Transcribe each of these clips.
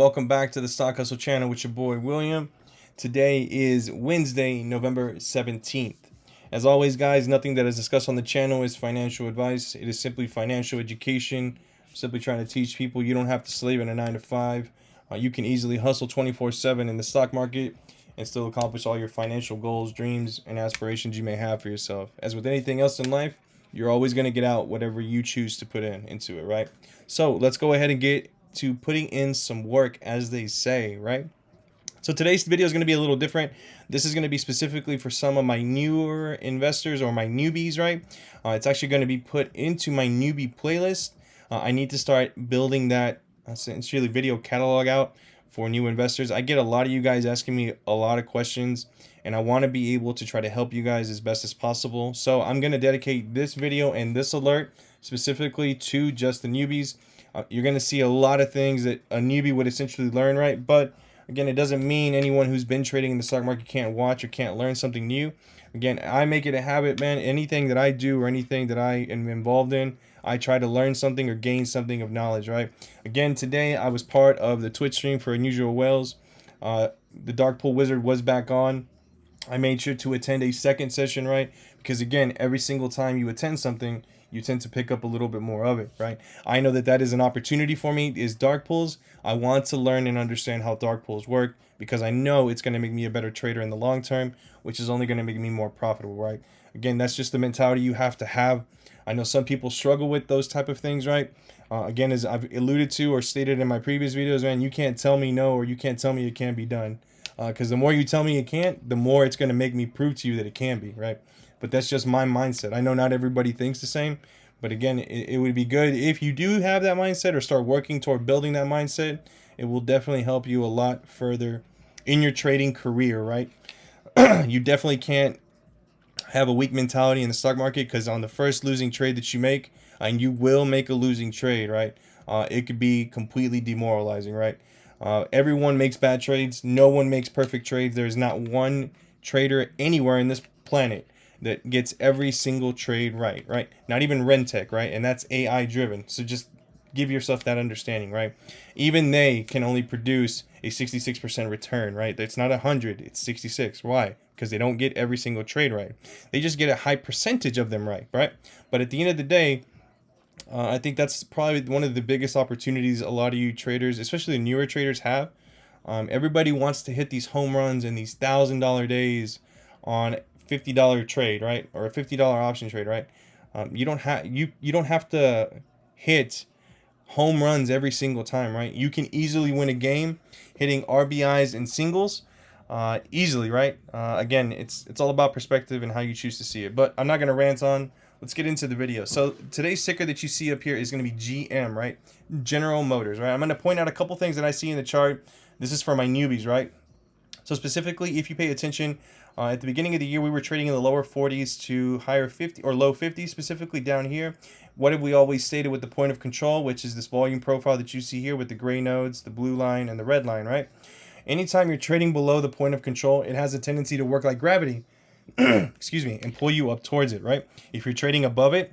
Welcome back to the Stock Hustle channel with your boy William. Today is Wednesday, November 17th. As always, guys, nothing that is discussed on the channel is financial advice. It is simply financial education. I'm simply trying to teach people you don't have to slave in a 9 to 5. You can easily hustle 24/7 in the stock market and still accomplish all your financial goals, dreams, and aspirations you may have for yourself. As with anything else in life, you're always going to get out whatever you choose to put into it, right? So let's go ahead and get to putting in some work, as they say, right? So today's video is going to be a little different. This is going to be specifically for some of my newer investors or my newbies, right? It's actually going to be put into my newbie playlist. I need to start building that essentially video catalog out for new investors. I get a lot of you guys asking me a lot of questions, and I want to be able to try to help you guys as best as possible. So I'm going to dedicate this video and this alert specifically to just the newbies. You're going to see a lot of things that a newbie would essentially learn, right? But again, it doesn't mean anyone who's been trading in the stock market can't watch or can't learn something new. Again, I make it a habit, man. Anything that I do or anything that I am involved in, I try to learn something or gain something of knowledge, right? Again, today I was part of the Twitch stream for Unusual Whales. The Dark Pool Wizard was back on. I made sure to attend a second session, right? Because again, every single time you attend something, you tend to pick up a little bit more of it, right? I know that that is an opportunity for me, is dark pools. I want to learn and understand how dark pools work because I know it's going to make me a better trader in the long term, which is only going to make me more profitable, right? Again, that's just the mentality you have to have. I know some people struggle with those type of things, right? Again, as I've alluded to or stated in my previous videos, man, you can't tell me no, or you can't tell me it can't be done. Because the more you tell me it can't, the more it's going to make me prove to you that it can be, right? But that's just my mindset. I know not everybody thinks the same, but again, it would be good if you do have that mindset or start working toward building that mindset. It will definitely help you a lot further in your trading career, right? You definitely can't have a weak mentality in the stock market, because on the first losing trade that you make, and you will make a losing trade, right? It could be completely demoralizing, right? Everyone makes bad trades. No one makes perfect trades. There's not one trader anywhere in this planet that gets every single trade right, right? Not even Rentech, right? And that's AI driven. So just give yourself that understanding, right? Even they can only produce a 66% return, right? It's not 100, it's 66. Why? Because they don't get every single trade right. They just get a high percentage of them right, right? But at the end of the day, I think that's probably one of the biggest opportunities a lot of you traders, especially the newer traders, have. Everybody wants to hit these home runs and these $1,000 days on $50 trade, right? Or a $50 option trade, right? You don't have to hit home runs every single time, right? You can easily win a game hitting RBIs and singles easily, right? Again, it's all about perspective and how you choose to see it. But I'm not gonna rant on. Let's get into the video. So today's ticker that you see up here is going to be GM, right? General Motors, right? I'm going to point out a couple things that I see in the chart. This is for my newbies, right? So specifically, if you pay attention, at the beginning of the year, we were trading in the lower 40s to higher 50 or low 50s, specifically down here. What have we always stated with the point of control, which is this volume profile that you see here with the gray nodes, the blue line, and the red line, right? Anytime you're trading below the point of control, it has a tendency to work like gravity. Excuse me, and pull you up towards it, right? If you're trading above it,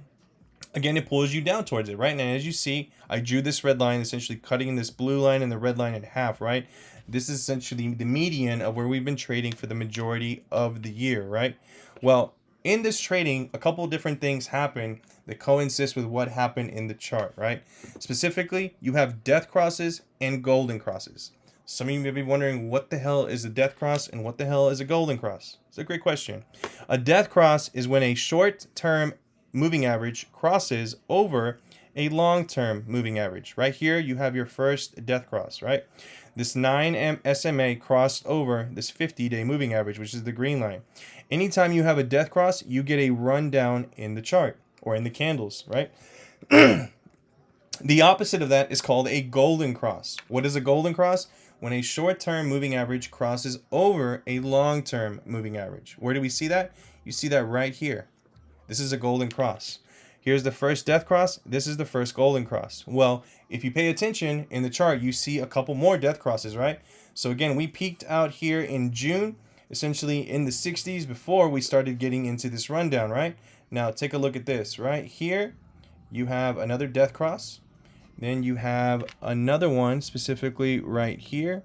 again, it pulls you down towards it, right? And as you see, I drew this red line, essentially cutting this blue line and the red line in half, right? This is essentially the median of where we've been trading for the majority of the year, right? Well, in this trading, a couple of different things happen that coincide with what happened in the chart, right? Specifically, you have death crosses and golden crosses. Some of you may be wondering, what the hell is a death cross and what the hell is a golden cross? It's a great question. A death cross is when a short-term moving average crosses over a long-term moving average. Right here, you have your first death cross, right? This 9 SMA crossed over this 50-day moving average, which is the green line. Anytime you have a death cross, you get a rundown in the chart or in the candles, right? The opposite of that is called a golden cross. What is a golden cross? When a short-term moving average crosses over a long-term moving average. Where do we see that? You see that right here. This is a golden cross. Here's the first death cross. This is the first golden cross. Well, if you pay attention in the chart, you see a couple more death crosses, right? So again, we peaked out here in June, essentially in the 60s before we started getting into this rundown, right? Now take a look at this. Right here, you have another death cross. Then you have another one specifically right here.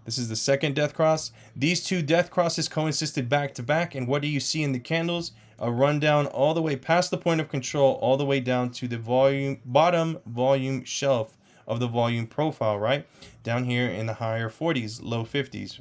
This is the second death cross. These two death crosses coincided back to back. And what do you see in the candles? A rundown all the way past the point of control, all the way down to the bottom volume shelf of the volume profile, right? Down here in the higher 40s, low 50s,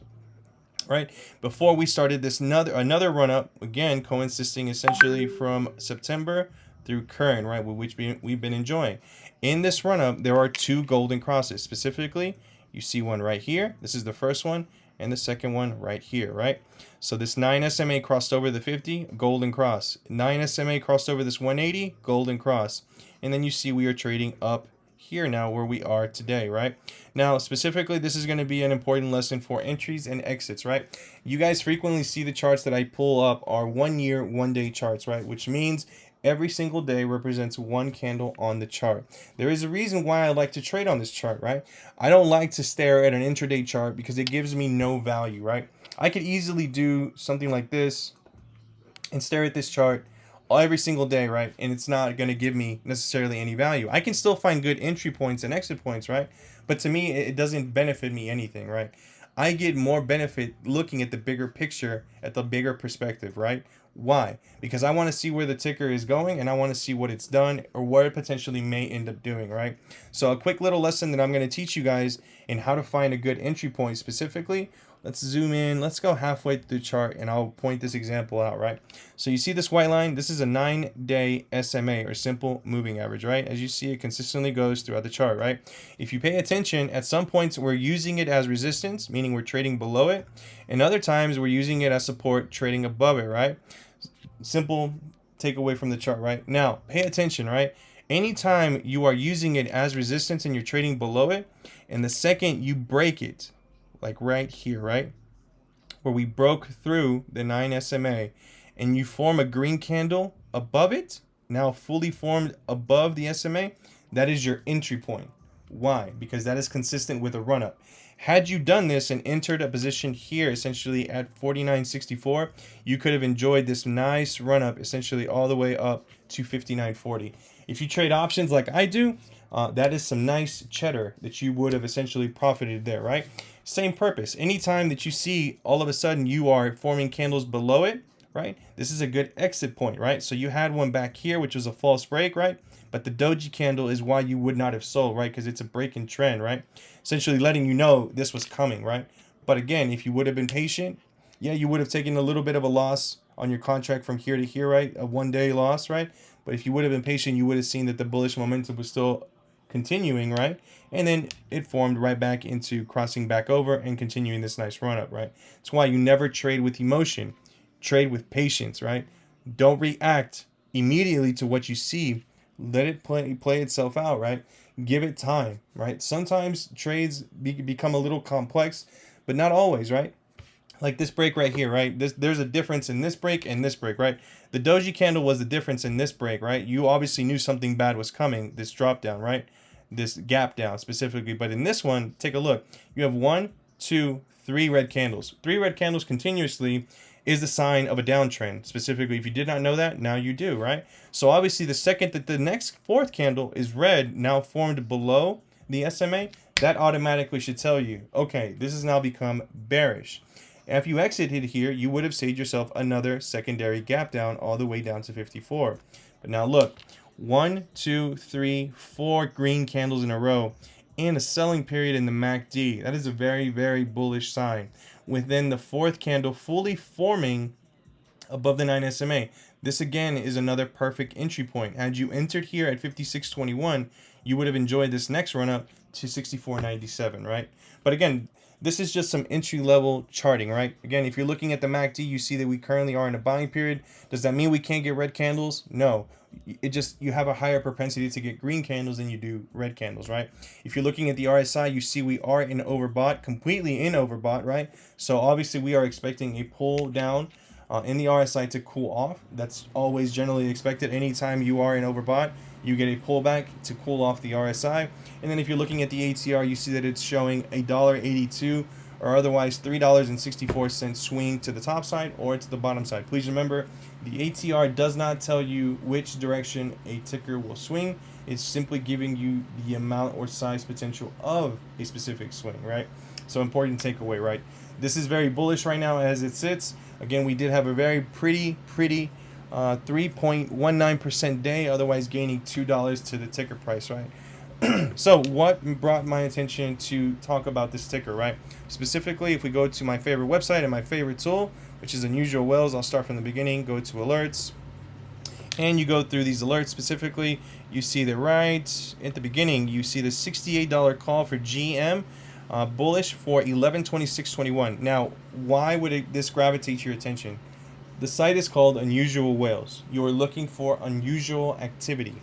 right? Before we started this another run up, again, coinciding essentially from September through current, right? Which we've been enjoying. In this run up, there are two golden crosses. Specifically, you see one right here. This is the first one, and the second one right here, right? So this 9 SMA crossed over the 50, golden cross. 9 SMA crossed over this 180, golden cross. And then you see we are trading up here now where we are today, right? Now, specifically, this is going to be an important lesson for entries and exits, right? You guys frequently see the charts that I pull up are 1 year, 1 day charts, right? Which means every single day represents one candle on the chart. There is a reason why I like to trade on this chart, right? I don't like to stare at an intraday chart because it gives me no value, right? I could easily do something like this and stare at this chart every single day, right? And it's not going to give me necessarily any value. I can still find good entry points and exit points, right? But to me, it doesn't benefit me anything, right? I get more benefit looking at the bigger picture, at the bigger perspective, right? Why? Because I want to see where the ticker is going and I want to see what it's done or what it potentially may end up doing, right? So a quick little lesson that I'm going to teach you guys in how to find a good entry point specifically. Let's zoom in. Let's go halfway through the chart and I'll point this example out, right? So you see this white line? This is a 9-day SMA or simple moving average, right? As you see, it consistently goes throughout the chart, right? If you pay attention, at some points we're using it as resistance, meaning we're trading below it. And other times we're using it as support, trading above it, right? Simple takeaway from the chart, right? Now, pay attention, right? Anytime you are using it as resistance and you're trading below it, and the second you break it, like right here, right? Where we broke through the 9 SMA and you form a green candle above it, now fully formed above the SMA, that is your entry point. Why? Because that is consistent with a run up. Had you done this and entered a position here, essentially at 49.64, you could have enjoyed this nice run up, essentially all the way up to 59.40. If you trade options like I do, that is some nice cheddar that you would have essentially profited there, right? Same purpose. Anytime that you see all of a sudden you are forming candles below it, right? This is a good exit point, right? So you had one back here, which was a false break, right? But the doji candle is why you would not have sold, right? Because it's a break in trend, right? Essentially letting you know this was coming, right? But again, if you would have been patient, yeah, you would have taken a little bit of a loss on your contract from here to here, right? A 1 day loss, right? But if you would have been patient, you would have seen that the bullish momentum was still continuing, right? And then it formed right back into crossing back over and continuing this nice run up, right? That's why you never trade with emotion. Trade with patience, right? Don't react immediately to what you see. Let it play itself out, right? Give it time, right? Sometimes trades become a little complex, but not always, right? Like this break right here, right? There's a difference in this break and this break, right? The doji candle was the difference in this break, right? You obviously knew something bad was coming, this drop down, right? This gap down specifically. But in this one, take a look. You have 1, 2, 3 red candles. 3 red candles continuously is the sign of a downtrend. Specifically, if you did not know that, now you do, right? So obviously the second that the next fourth candle is red, now formed below the SMA, that automatically should tell you, okay, this has now become bearish. If you exited here, you would have saved yourself another secondary gap down all the way down to 54. But now look, 1, 2, 3, 4 green candles in a row and a selling period in the MACD. That is a very, very bullish sign. Within the fourth candle fully forming above the 9 SMA. This again is another perfect entry point. Had you entered here at 56.21, you would have enjoyed this next run up to 64.97, right? But again, this is just some entry level charting, right? Again, if you're looking at the MACD, you see that we currently are in a buying period. Does that mean we can't get red candles? No. It just, you have a higher propensity to get green candles than you do red candles, right? If you're looking at the RSI, you see we are in overbought, completely in overbought, right? So obviously we are expecting a pull down in the RSI to cool off. That's always generally expected. Anytime you are in overbought, you get a pullback to cool off the RSI. And then if you're looking at the ATR, you see that it's showing $1.82 or otherwise $3.64 swing to the top side or to the bottom side. Please remember, the ATR does not tell you which direction a ticker will swing. It's simply giving you the amount or size potential of a specific swing, right? So important takeaway, right? This is very bullish right now as it sits. Again, we did have a very pretty 3.19% day, otherwise gaining $2 to the ticker price, right? So what brought my attention to talk about this ticker, right? Specifically, if we go to my favorite website and my favorite tool, which is Unusual Whales, I'll start from the beginning, go to alerts, and you go through these alerts. Specifically, you see that right at the beginning, you see the $68 call for GM, bullish for 1126.21. Now, why would this gravitate your attention? The site is called Unusual Whales. You are looking for unusual activity.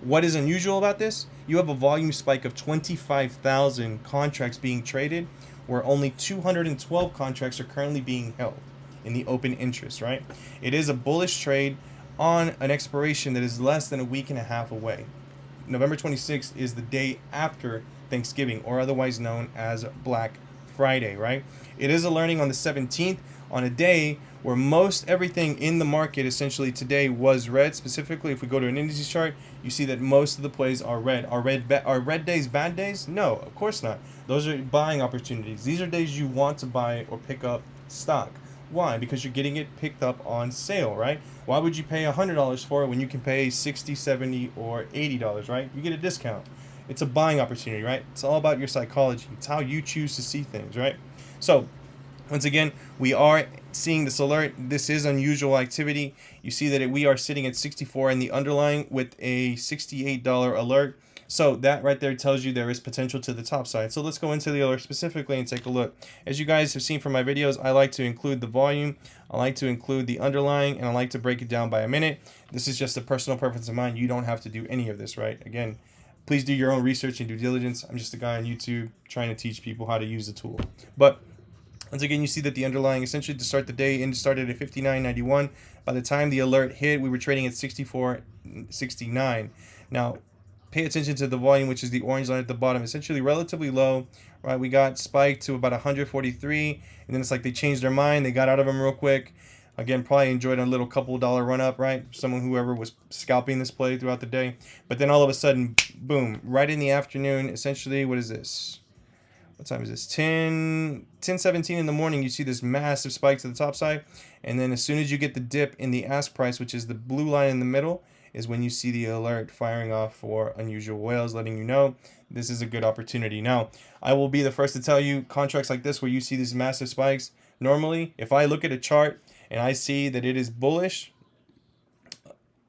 What is unusual about this? You have a volume spike of 25,000 contracts being traded, where only 212 contracts are currently being held in the open interest, right? It is a bullish trade on an expiration that is less than a week and a half away. November 26th is the day after Thanksgiving, or otherwise known as Black Friday, right? It is a learning on the 17th, on a day where most everything in the market essentially today was red. Specifically, if we go to an indices chart, you see that most of the plays are red. Are red days bad days? No, of course not. Those are buying opportunities. These are days you want to buy or pick up stock. Why? Because you're getting it picked up on sale, right? Why would you pay $100 for it when you can pay $60, $70, or $80, right? You get a discount. It's a buying opportunity, right? It's all about your psychology. It's how you choose to see things, right? So, once again, we are seeing this alert. This is unusual activity. You see that we are sitting at 64 in the underlying with a $68 alert. So that right there tells you there is potential to the top side. So let's go into the alert specifically and take a look. As you guys have seen from my videos, I like to include the volume, I like to include the underlying, and I like to break it down by a minute. This is just a personal preference of mine. You don't have to do any of this, right? Again, please do your own research and due diligence. I'm just a guy on YouTube trying to teach people how to use the tool. But once again, you see that the underlying essentially to start the day started at 59.91. By the time the alert hit, we were trading at 64.69. Now, pay attention to the volume, which is the orange line at the bottom, essentially relatively low, right? We got spiked to about 143, and then it's like they changed their mind. They got out of them real quick. Again, probably enjoyed a little couple dollar run up, right? Whoever was scalping this play throughout the day. But then all of a sudden, boom, right in the afternoon, essentially, what is this? What time is this? 10:17 in the morning. You see this massive spike to the top side, and then as soon as you get the dip in the ask price, which is the blue line in the middle, is when you see the alert firing off for Unusual Whales, letting you know this is a good opportunity. Now, I will be the first to tell you, contracts like this where you see these massive spikes, normally if I look at a chart and I see that it is bullish,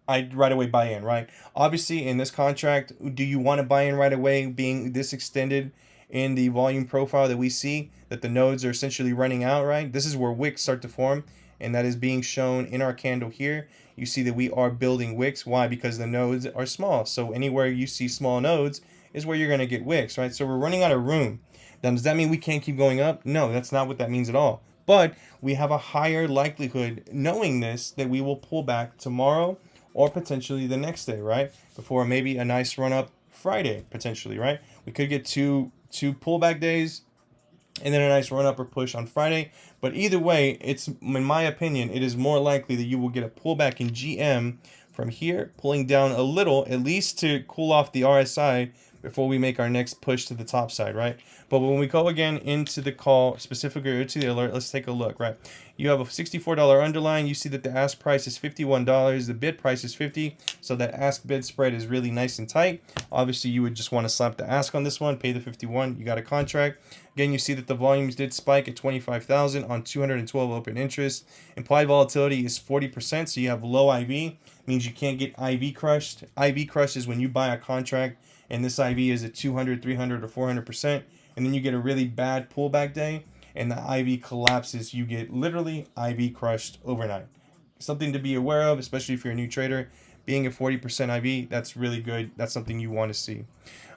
I right away buy in, right? Obviously, in this contract, do you want to buy in right away, being this extended in the volume profile that we see that the nodes are essentially running out, right? This is where wicks start to form, and that is being shown in our candle here. You see that we are building wicks. Why? Because the nodes are small. So anywhere you see small nodes is where you're going to get wicks, right? So we're running out of room. Then does that mean we can't keep going up? No, that's not what that means at all. But we have a higher likelihood, knowing this, that we will pull back tomorrow or potentially the next day, right? Before maybe a nice run up Friday, potentially, right? We could get two pullback days and then a nice run up or push on Friday. But either way, it's, in my opinion, it is more likely that you will get a pullback in GM from here, pulling down a little, at least to cool off the RSI before we make our next push to the top side, right? But when we go again into the call, specifically to the alert, let's take a look, right? You have a $64 underlying. You see that the ask price is $51. The bid price is $50. So that ask bid spread is really nice and tight. Obviously, you would just want to slap the ask on this one, pay the $51. You got a contract. Again, you see that the volumes did spike at 25,000 on 212 open interest. Implied volatility is 40%. So you have low IV. Means you can't get IV crushed. IV crushed is when you buy a contract and this IV is at 200, 300, or 400%. And then you get a really bad pullback day and the IV collapses, you get literally IV crushed overnight. Something to be aware of, especially if you're a new trader. Being at 40% IV, that's really good. That's something you want to see.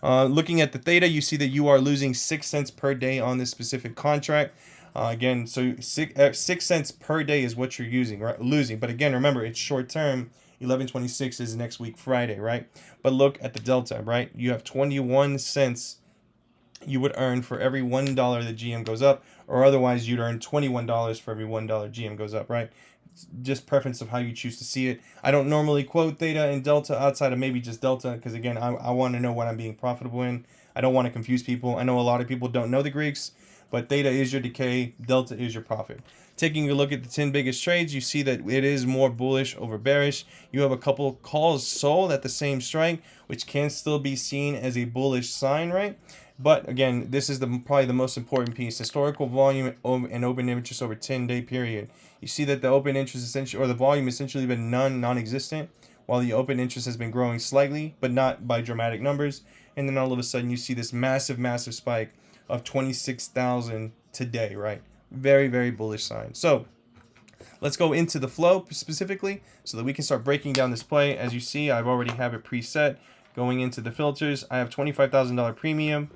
Looking at the theta, you see that you are losing 6 cents per day on this specific contract. Again, so 6 cents per day is what you're using, right? Losing. But again, remember, it's short term. 11/26 is next week, Friday, right? But look at the delta, right? You have 21 cents you would earn for every $1 that GM goes up, or otherwise you'd earn $21 for every $1 GM goes up, right? It's just preference of how you choose to see it. I don't normally quote theta and delta outside of maybe just delta, because again, I want to know what I'm being profitable in. I don't want to confuse people. I know a lot of people don't know the Greeks, but theta is your decay, delta is your profit. Taking a look at the 10 biggest trades, you see that it is more bullish over bearish. You have a couple calls sold at the same strike, which can still be seen as a bullish sign, right? But again, this is probably the most important piece: historical volume and open interest over 10-day period. You see that the open interest essentially, or the volume essentially been non-existent, while the open interest has been growing slightly, but not by dramatic numbers. And then all of a sudden, you see this massive spike of 26,000 today, right? Very, very bullish sign. So let's go into the flow specifically so that we can start breaking down this play. As you see, I've already have it preset. Going into the filters, I have $25,000 premium.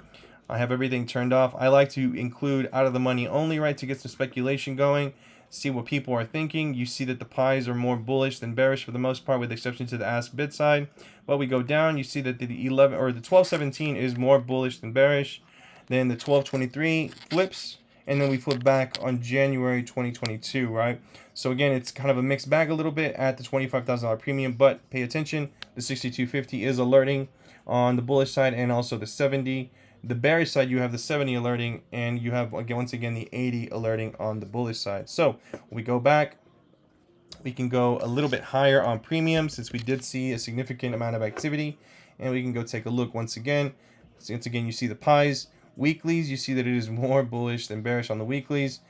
I have everything turned off. I like to include out of the money only, right, to get some speculation going, see what people are thinking. You see that the pies are more bullish than bearish for the most part, with the exception to the ask bid side. But we go down, you see that the 11 or the 1217 is more bullish than bearish. Then the 1223 flips, and then we flip back on January 2022, right? So again, it's kind of a mixed bag a little bit at the $25,000 premium, but pay attention, the 6250 is alerting on the bullish side, and also the 70. The bearish side, you have the 70 alerting, and you have, again, once again, the 80 alerting on the bullish side. So we go back, we can go a little bit higher on premium since we did see a significant amount of activity, and we can go take a look once again. Once again, you see the pies. Weeklies, you see that it is more bullish than bearish on the weeklies.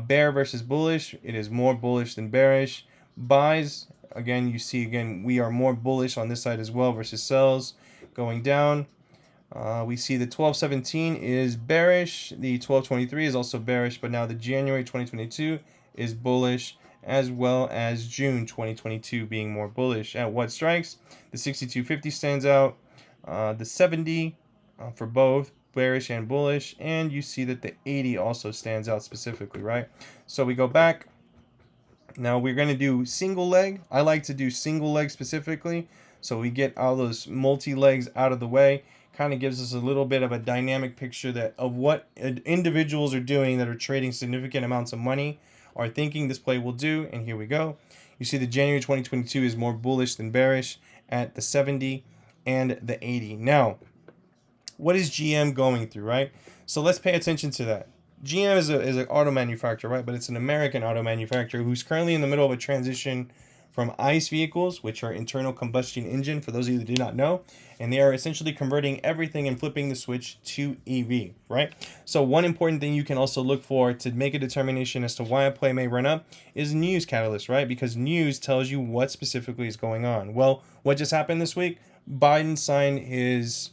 Bear versus bullish, it is more bullish than bearish. Buys, again, you see, again, we are more bullish on this side as well versus sells. Going down, we see the 1217 is bearish. The 1223 is also bearish, but now the January 2022 is bullish, as well as June 2022 being more bullish. At what strikes? The 6250 stands out. The 70 for both bearish and bullish, and you see that the 80 also stands out specifically, right? So we go back. Now we're going to do single leg. I like to do single leg specifically, so we get all those multi-legs out of the way. Kind of gives us a little bit of a dynamic picture that of what individuals are doing that are trading significant amounts of money are thinking this play will do. And here we go. You see the January 2022 is more bullish than bearish at the 70 and the 80. Now, what is GM going through, right? So let's pay attention to that. GM is an auto manufacturer, right? But it's an American auto manufacturer who's currently in the middle of a transition from ICE vehicles, which are internal combustion engine, for those of you that do not know, and they are essentially converting everything and flipping the switch to EV, right? So one important thing you can also look for to make a determination as to why a play may run up is news catalyst, right? Because news tells you what specifically is going on. Well, what just happened this week? Biden signed his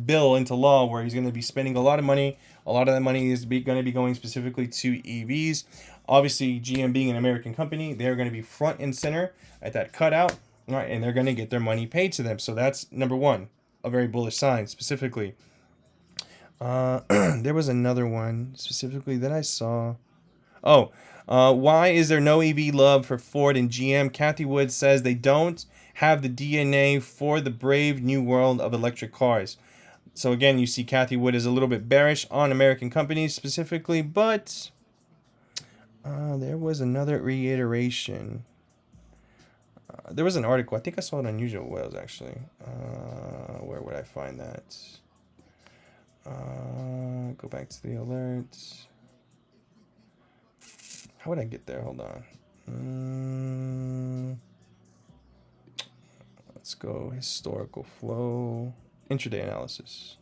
bill into law where he's going to be spending a lot of money. A lot of that money is going to be going specifically to EVs. Obviously, GM being an American company, they're going to be front and center at that cutout, right? And they're going to get their money paid to them. So that's number one, a very bullish sign specifically. There was another one specifically that I saw. Why is there no EV love for Ford and GM? Kathy Wood says they don't have the DNA for the brave new world of electric cars. So again, you see Kathy Wood is a little bit bearish on American companies specifically, but there was another reiteration. There was an article. I think I saw it on Usual Whales, actually. Where would I find that? Go back to the alerts. How would I get there? Hold on. Let's go historical flow. Intraday analysis.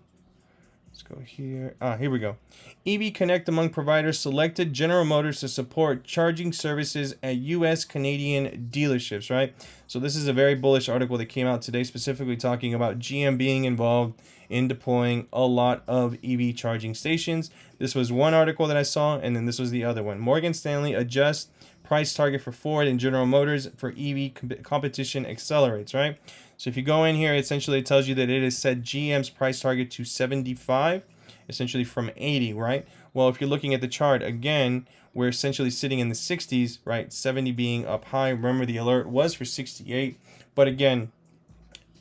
Let's go here. Here we go. EV Connect among providers selected General Motors to support charging services at U.S. Canadian dealerships, right? So this is a very bullish article that came out today, specifically talking about GM being involved in deploying a lot of EV charging stations. This was one article that I saw, and then this was the other one. Morgan Stanley adjusts price target for Ford and General Motors for EV competition accelerates, right? So if you go in here, essentially it tells you that it has set GM's price target to 75, essentially from 80, right? Well, if you're looking at the chart, again, we're essentially sitting in the 60s, right? 70 being up high. Remember, the alert was for 68. But again,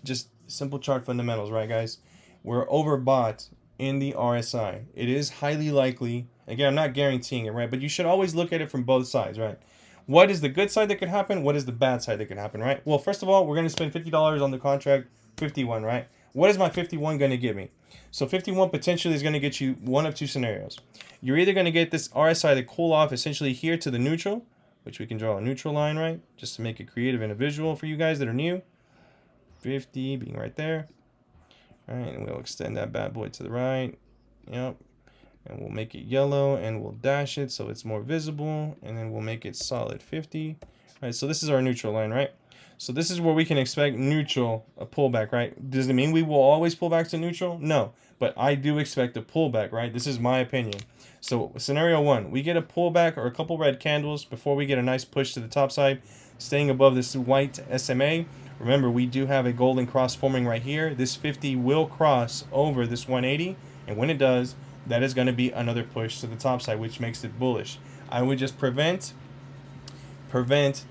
just simple chart fundamentals, right, guys? we're overbought in the RSI. It is highly likely. Again, I'm not guaranteeing it, right? But you should always look at it from both sides, right? What is the good side that could happen? What is the bad side that could happen, right? Well, first of all, we're going to spend $50 on the contract, 51, right? What is my 51 going to give me? So 51 potentially is going to get you one of two scenarios. You're either going to get this RSI to cool off essentially here to the neutral, which we can draw a neutral line, right? Just to make it creative and a visual for you guys that are new. 50 being right there. All right, and we'll extend that bad boy to the right. Yep. And we'll make it yellow and we'll dash it so it's more visible. And then we'll make it solid 50. All right, so this is our neutral line, right? So this is where we can expect neutral, a pullback, right? Does it mean we will always pull back to neutral? No, but I do expect a pullback, right? This is my opinion. So scenario one, we get a pullback or a couple red candles before we get a nice push to the top side, staying above this white SMA. Remember, we do have a golden cross forming right here. This 50 will cross over this 180, and when it does, that is going to be another push to the top side, which makes it bullish. I would just prevent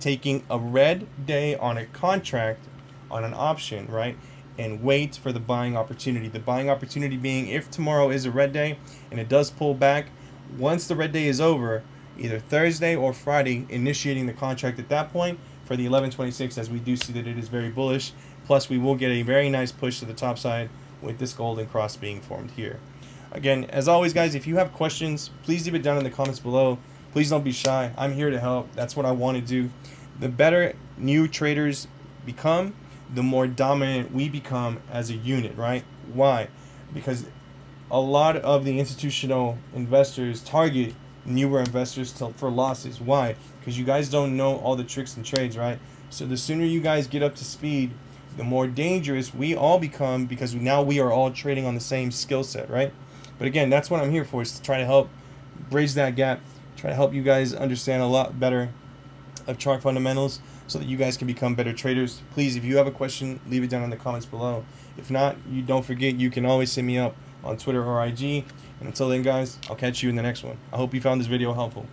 taking a red day on a contract, on an option, right? And wait for the buying opportunity. The buying opportunity being if tomorrow is a red day and it does pull back, once the red day is over, either Thursday or Friday, initiating the contract at that point for the 1126, as we do see that it is very bullish. Plus, we will get a very nice push to the top side with this golden cross being formed here. Again, as always, guys, if you have questions, please leave it down in the comments below. Please don't be shy. I'm here to help. That's what I want to do. The better new traders become, the more dominant we become as a unit, right? Why? Because a lot of the institutional investors target newer investors for losses. Why? Because you guys don't know all the tricks and trades, right? So the sooner you guys get up to speed, the more dangerous we all become, because now we are all trading on the same skill set, right? But again, that's what I'm here for, is to try to help bridge that gap, try to help you guys understand a lot better of chart fundamentals so that you guys can become better traders. Please, if you have a question, leave it down in the comments below. If not, you don't forget, you can always hit me up on Twitter or IG. And until then, guys, I'll catch you in the next one. I hope you found this video helpful.